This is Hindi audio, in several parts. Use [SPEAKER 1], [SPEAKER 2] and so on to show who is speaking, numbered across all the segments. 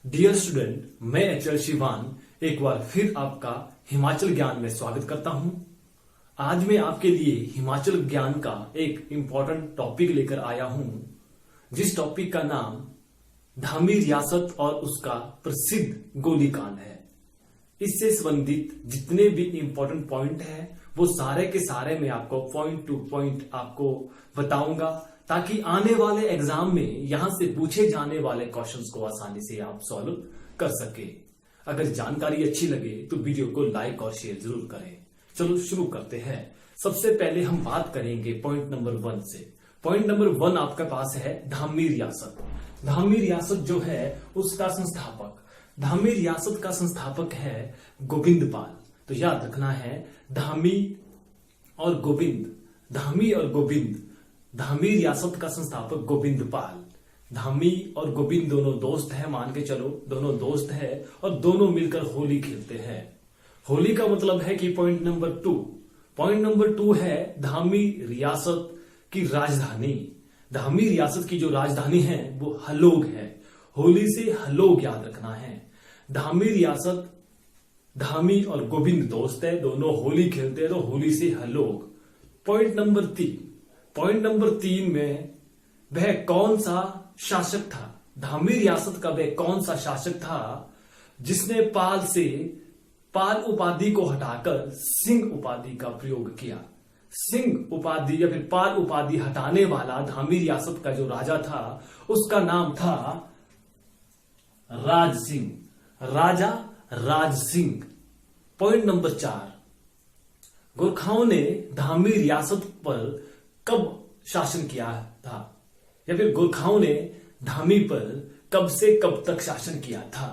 [SPEAKER 1] डियर स्टूडेंट, मैं एचएल शिवान एक बार फिर आपका हिमाचल ज्ञान में स्वागत करता हूं। आज मैं आपके लिए हिमाचल ज्ञान का एक इंपॉर्टेंट टॉपिक लेकर आया हूं, जिस टॉपिक का नाम धामी रियासत और उसका प्रसिद्ध गोलीकांड है। इससे संबंधित जितने भी इंपॉर्टेंट पॉइंट हैं वो सारे के सारे मैं आपको पॉइंट टू पॉइंट आपको बताऊंगा, ताकि आने वाले एग्जाम में यहां से पूछे जाने वाले क्वेश्चंस को आसानी से आप सॉल्व कर सके। अगर जानकारी अच्छी लगे तो वीडियो को लाइक और शेयर जरूर करें। चलो शुरू करते हैं। सबसे पहले हम बात करेंगे पॉइंट नंबर 1 से। पॉइंट नंबर 1 आपके पास है धामी रियासत। धामी रियासत जो है उसका संस्थापक, धामी रियासत का संस्थापक है गोविंद पाल। तो याद रखना है धामी और गोविंद, धामी और गोविंद। धामी रियासत का संस्थापक गोविंद पाल। धामी और गोविंद दोनों दोस्त हैं, मान के चलो दोनों दोस्त हैं और दोनों मिलकर होली खेलते हैं। होली का मतलब है कि पॉइंट नंबर 2। पॉइंट नंबर 2 है धामी रियासत की राजधानी। धामी रियासत की जो राजधानी है वो हलोग है। होली से हलोग याद रखना है। धामी रियासत, धामी और गोविंद दोस्त है, दोनों होली खेलते हैं, तो होली से हलोग। Point number 3। पॉइंट नंबर 3 में वह कौन सा शासक था, धामी रियासत का वह कौन सा शासक था जिसने पाल से पाल उपाधि को हटाकर सिंह उपाधि का प्रयोग किया। सिंह उपाधि या फिर पाल उपाधि हटाने वाला धामी रियासत का जो राजा था उसका नाम था राज सिंह, राजा राज सिंह। पॉइंट नंबर 4, गोरखाओं ने धामी रियासत पर कब शासन किया था, या फिर गोरखाओं ने धामी पर कब से कब तक शासन किया था।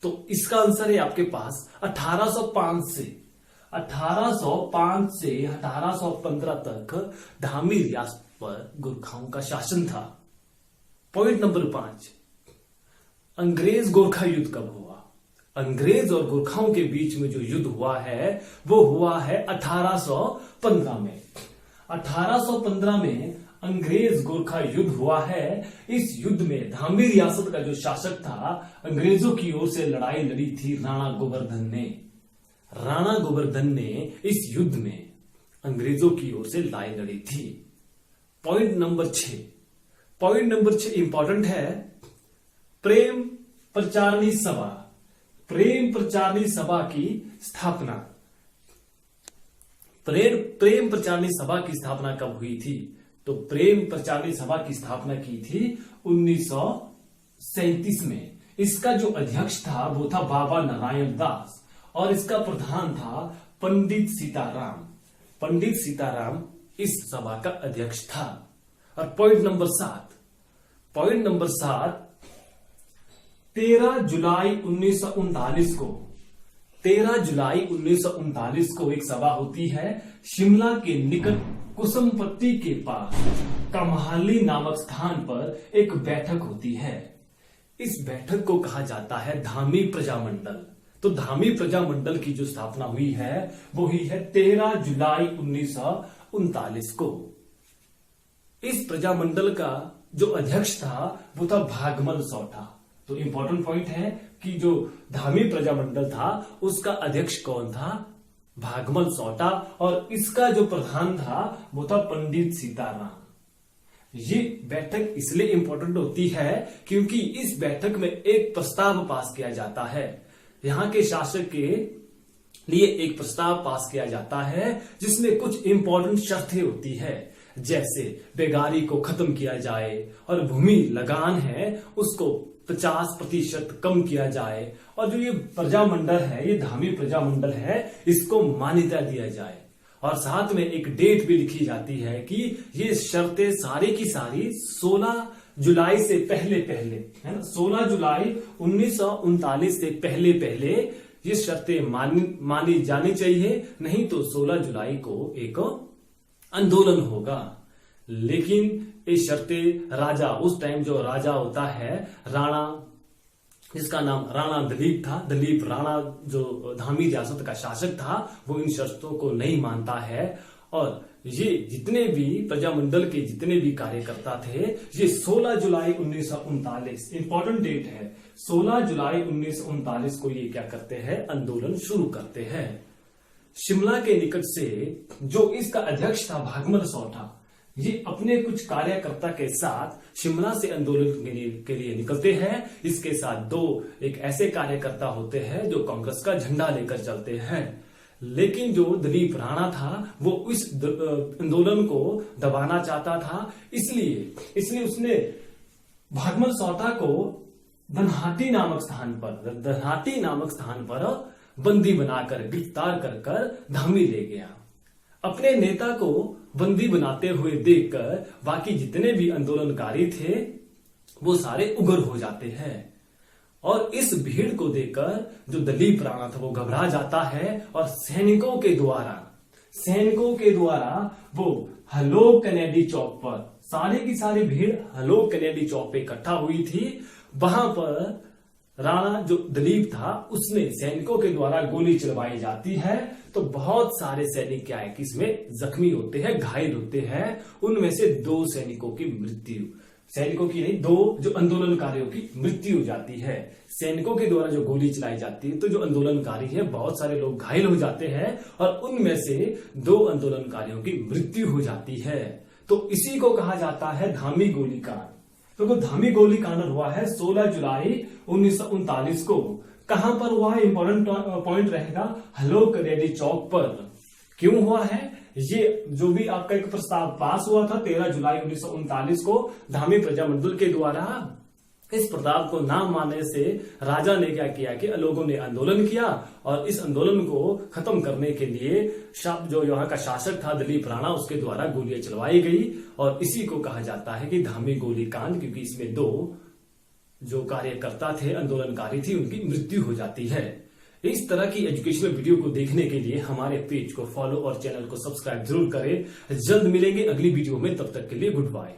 [SPEAKER 1] तो इसका आंसर है आपके पास 1805 से 1815 तक धामी रियासत पर गोरखाओं का शासन था। पॉइंट नंबर 5, अंग्रेज गोरखा युद्ध कब हुआ। अंग्रेज और गोरखाओं के बीच में जो युद्ध हुआ है वो हुआ है 1815 में। 1815 में अंग्रेज गोरखा युद्ध हुआ है। इस युद्ध में धामी रियासत का जो शासक था, अंग्रेजों की ओर से लड़ाई लड़ी थी राणा गोवर्धन ने। राणा गोवर्धन ने इस युद्ध में अंग्रेजों की ओर से लड़ाई लड़ी थी। Point number 6। Point number 6 important है, प्रेम प्रचारणी सभा। प्रेम प्रचारणी सभा की स्थापना, प्रेम प्रचारणी सभा की स्थापना कब हुई थी। तो प्रेम प्रचारणी सभा की स्थापना की थी 1937 में। इसका जो अध्यक्ष था वो था बाबा नारायण दास और इसका प्रधान था पंडित सीताराम। पंडित सीताराम इस सभा का अध्यक्ष था। और पॉइंट नंबर 7। पॉइंट नंबर 7, 13 जुलाई 1939 को 13 जुलाई 1939 को एक सभा होती है शिमला के निकट कुसुमपट्टी के पास कमहाली नामक स्थान पर एक बैठक होती है। इस बैठक को कहा जाता है धामी प्रजामंडल। तो धामी प्रजामंडल की जो स्थापना हुई है वो हुई है 13 जुलाई 1939 को। इस प्रजामंडल का जो अध्यक्ष था वो था भागमल सौठा। तो इंपॉर्टेंट पॉइंट है कि जो धामी प्रजामंडल था उसका अध्यक्ष कौन था, भागमल सौठा, और इसका जो प्रधान था वो था पंडित सीताराम। ये बैठक इसलिए इंपॉर्टेंट होती है क्योंकि इस बैठक में एक प्रस्ताव पास किया जाता है। यहां के शासक के लिए एक प्रस्ताव पास किया जाता है जिसमें कुछ इंपॉर्टेंट शर्तें होती है, जैसे बेगारी को खत्म किया जाए और भूमि लगान है उसको 50% कम किया जाए, और जो ये प्रजामंडल है, ये धामी प्रजामंडल है, इसको मान्यता दिया जाए। और साथ में एक डेट भी लिखी जाती है कि ये शर्तें सारी की सारी 16 जुलाई से पहले पहले, है ना, 16 जुलाई 1939 से पहले पहले ये शर्तें मानी जानी चाहिए, नहीं तो 16 जुलाई को एक आंदोलन होगा। लेकिन ये शर्तें राजा, उस टाइम जो राजा होता है राणा, जिसका नाम राणा दलीप था, दलीप राणा जो धामी रियासत का शासक था, वो इन शर्तों को नहीं मानता है और ये जितने भी प्रजामंडल के जितने भी कार्यकर्ता थे, ये 16 जुलाई 1939 इंपॉर्टेंट डेट है, 16 जुलाई 1939 को ये क्या करते हैं, आंदोलन शुरू करते हैं। शिमला के निकट से जो इसका अध्यक्ष था भागमल सौठा, ये अपने कुछ कार्यकर्ता के साथ शिमला से आंदोलन के लिए निकलते हैं। इसके साथ एक ऐसे कार्यकर्ता होते हैं जो कांग्रेस का झंडा लेकर चलते हैं। लेकिन जो दलीप राणा था वो इस आंदोलन को दबाना चाहता था, इसलिए उसने भागमल सौठा को धनहाटी नामक स्थान पर बंदी बनाकर गिरफ्तार कर धामी ले गया। अपने नेता को बंदी बनाते हुए देखकर बाकी जितने भी आंदोलनकारी थे वो सारे उग्र हो जाते हैं और इस भीड़ को देखकर जो दलीप राणा था वो घबरा जाता है और सैनिकों के द्वारा वो हलोग कैनेडी चौक पर, सारी की सारी भीड़ हलोग कैनेडी चौक पे इकट्ठा हुई थी। वहां पर राणा जो दलीप था उसने सैनिकों के द्वारा गोली चलवाई जाती है, तो बहुत सारे सैनिक क्या है कि इसमें जख्मी होते हैं, घायल होते हैं। उनमें से 2 सैनिकों की मृत्यु, सैनिकों की नहीं, 2 जो आंदोलनकारियों की मृत्यु हो जाती है। सैनिकों के द्वारा जो गोली चलाई जाती है तो जो आंदोलनकारी है बहुत सारे लोग घायल हो जाते हैं और उनमें से 2 आंदोलनकारियों की मृत्यु हो जाती है। तो इसी को कहा जाता है धामी गोलीकांड। तो धामी गोलीकांड हुआ है 16 जुलाई 1939 को। कहां पर हुआ है, इंपॉर्टेंट पॉइंट रहेगा, हलोग कैनेडी चौक पर। क्यों हुआ है, ये जो भी आपका एक प्रस्ताव पास हुआ था 13 जुलाई 1939 को धामी प्रजामंडल के द्वारा, इस प्रस्ताव को ना मानने से राजा ने क्या किया कि लोगों ने आंदोलन किया और इस आंदोलन को खत्म करने के लिए जो यहाँ का शासक था दलीप राणा, उसके द्वारा गोलियां चलवाई गई और इसी को कहा जाता है कि धामी गोलीकांड, क्योंकि इसमें 2 जो कार्यकर्ता थे, आंदोलनकारी थी, उनकी मृत्यु हो जाती है। इस तरह की एजुकेशनल वीडियो को देखने के लिए हमारे पेज को फॉलो और चैनल को सब्सक्राइब जरूर करें। जल्द मिलेंगे अगली वीडियो में, तब तक के लिए गुड बाय।